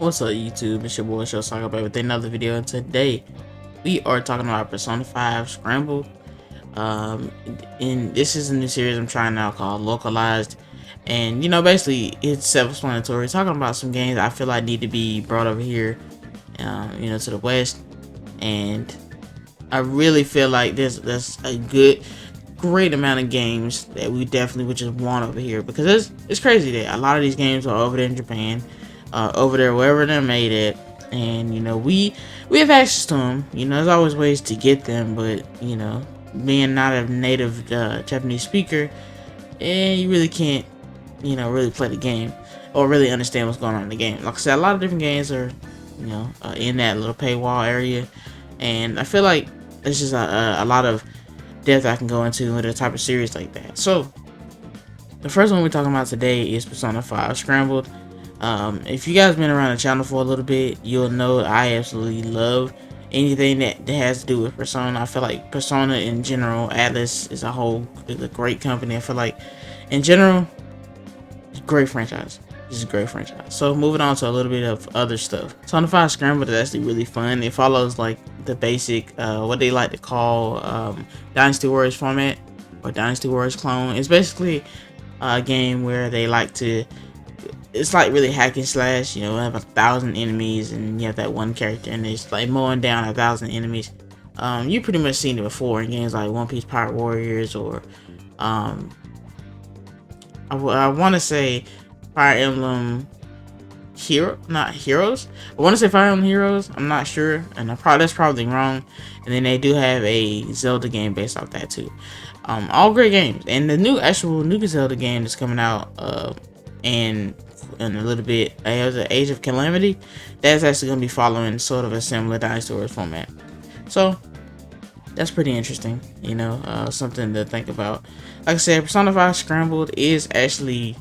What's up YouTube, it's your boy Shosaga back with another video, and today we are talking about Persona 5 Scramble. And this is a new series I'm trying out called Localized, and basically it's self-explanatory, talking about some games I feel like need to be brought over here, to the West. And I really feel like there's a great amount of games that we definitely would just want over here, because it's crazy that a lot of these games are over there in Japan, over there wherever they're made at, and we have access to them. There's always ways to get them, but being not a native Japanese speaker, and you really can't really play the game or really understand what's going on in the game. Like I said, a lot of different games are in that little paywall area, and I feel like there's just a lot of depth I can go into with a type of series like that. So the first one we're talking about today is Persona 5 Scrambled. If you guys been around the channel for a little bit, you'll know I absolutely love anything that has to do with Persona. I feel like Persona in general, Atlas is a great company. I feel like in general, great franchise. This is a great franchise. So moving on to a little bit of other stuff. Persona 5 Scrambled is actually really fun. It follows like the basic, what they like to call Dynasty Warriors format, or Dynasty Warriors clone. It's basically a game where they like to, it's like really hack and slash. Have 1,000 enemies, and you have that one character, and it's like mowing down 1,000 enemies. You pretty much seen it before in games like One Piece Pirate Warriors, or I want to say Fire Emblem not Heroes. I want to say Fire Emblem Heroes. I'm not sure, and that's probably wrong. And then they do have a Zelda game based off that too. All great games, and the new Zelda game that's coming out in a little bit, the Age of Calamity, that's actually going to be following sort of a similar Dynasty Warriors format. So that's pretty interesting, something to think about. Like I said, Persona 5 Scrambled is actually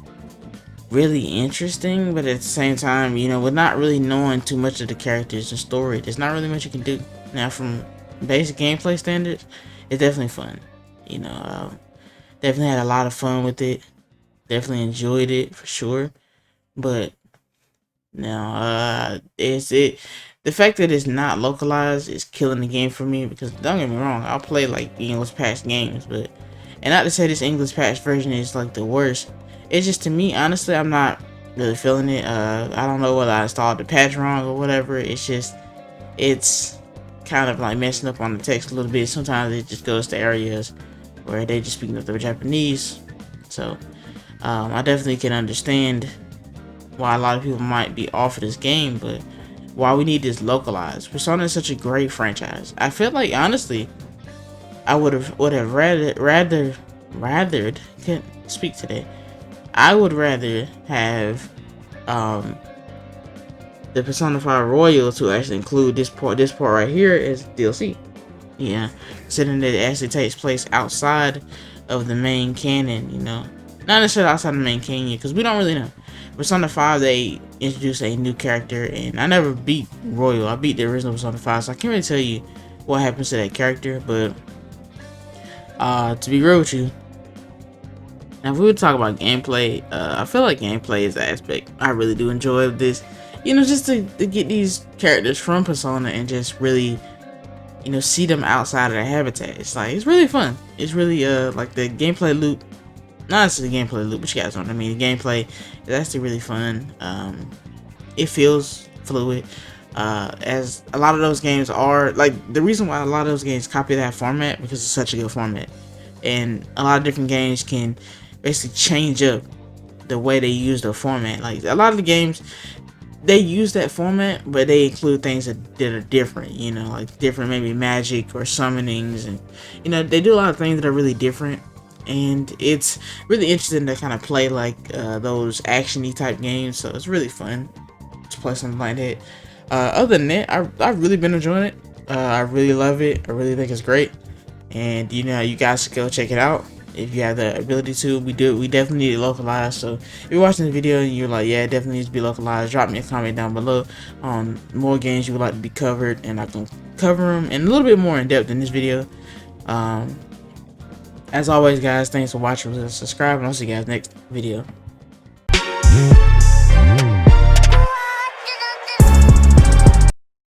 really interesting, but at the same time, with not really knowing too much of the characters and story, there's not really much you can do. Now, from basic gameplay standards, it's definitely fun. Definitely had a lot of fun with it. Definitely enjoyed it for sure. But now, the fact that it's not localized is killing the game for me, because don't get me wrong, I'll play like English patch games, and not to say this English patch version is like the worst. It's just, to me, honestly, I'm not really feeling it. I don't know whether I installed the patch wrong or whatever. It's just, it's kind of like messing up on the text a little bit. Sometimes it just goes to areas where they just speak the Japanese. So I definitely can understand why a lot of people might be off of this game, but why we need this localized. Persona is such a great franchise. I feel like, honestly, I would have rather can't speak today. I would rather have the Persona 5 Royal to actually include this part right here as DLC. Yeah, considering that it actually takes place outside of the main canon, not necessarily outside the main canon, because we don't really know. Persona 5, they introduced a new character, and I never beat Royal. I beat the original Persona 5, so I can't really tell you what happens to that character. But to be real with you, now if we would talk about gameplay, I feel like gameplay is the aspect I really do enjoy of this. Just to get these characters from Persona and just really, see them outside of their habitat. It's really fun. It's really like the gameplay loop. Not necessarily the gameplay loop, but you guys know what I mean. The gameplay is actually really fun. It feels fluid. As a lot of those games are, like, the reason why a lot of those games copy that format, because it's such a good format. And a lot of different games can basically change up the way they use the format. Like, a lot of the games, they use that format, but they include things that are different, like different, maybe magic or summonings, and they do a lot of things that are really different. And it's really interesting to kind of play like those action-y type games. So it's really fun to play something like that. Other than that, I've really been enjoying it. I really love it. I really think it's great. And you guys should go check it out if you have the ability to. We definitely need it localized. So if you're watching the video and you're like, yeah, it definitely needs to be localized, drop me a comment down below on more games you would like to be covered, and I can cover them in a little bit more in depth in this video. As always, guys, thanks for watching. Subscribe, and I'll see you guys next video.